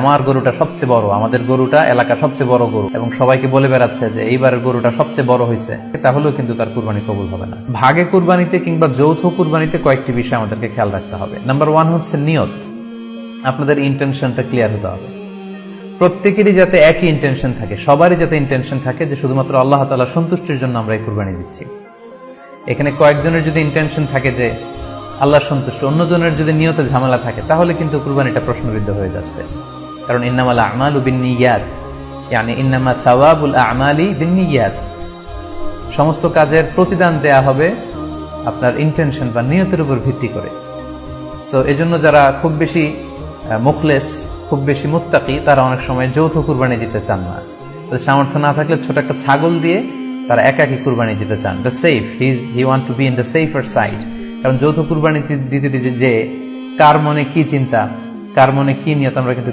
আমার গরুটা সবচেয়ে বড়, আমাদের গরুটা এলাকার সবচেয়ে বড় গরু, এবং সবাইকে বলে বেড়াচ্ছে যে এইবারের গরুটা সবচেয়ে বড় হয়েছে, তাহলেও কিন্তু তার কুরবানি কবুল হবে না। ভাগে কুরবানিতে কিংবা যৌথ কুরবানিতে কয়েকটি বিষয় আমাদেরকে খেয়াল রাখতে হবে। নাম্বার 1 হচ্ছে নিয়ত। আপনাদের ইন্টেনশনটা ক্লিয়ার হতে হবে। প্রত্যেকেরই যাতে একই ইন্টেনশন থাকে, সবারই যাতে ইন্টেনশন থাকে যে শুধুমাত্র আল্লাহ তাআলা সন্তুষ্টির জন্য আমরা এই কুরবানি দিচ্ছি। এখানে কয়েকজনের যদি ইন্টেনশন থাকে যে আল্লাহর সন্তুষ্ট, অন্যজনের যদি নিয়তে ঝামেলা থাকে, তাহলে কিন্তু কুরবানিটা প্রশ্নবিদ্ধ হয়ে যাচ্ছে। কারণ ইন্নামাল আমালু বিন্নিয়াত, মানে ইন্নামা সাওয়াবুল আমালি বিন্নিয়াত, সমস্ত কাজের প্রতিদান দেয়া হবে আপনার ইন্টেনশন বা নিয়তের উপর ভিত্তি করে। সো এজন্য যারা খুব বেশি মুখলেস, খুব বেশি মুত্তাকি, তারা অনেক সময় যৌথ কুরবানি দিতে চান না। সামর্থ্য না থাকলে ছোট একটা ছাগল দিয়ে তারা একাকি কুরবানি দিতে চান। The safe, he want to be in the safer side. কারণ যৌথ কুরবানি দিতে দিতে যে কার মনে কি চিন্তা, কার মনে কি নিয়ত, আমরা কিন্তু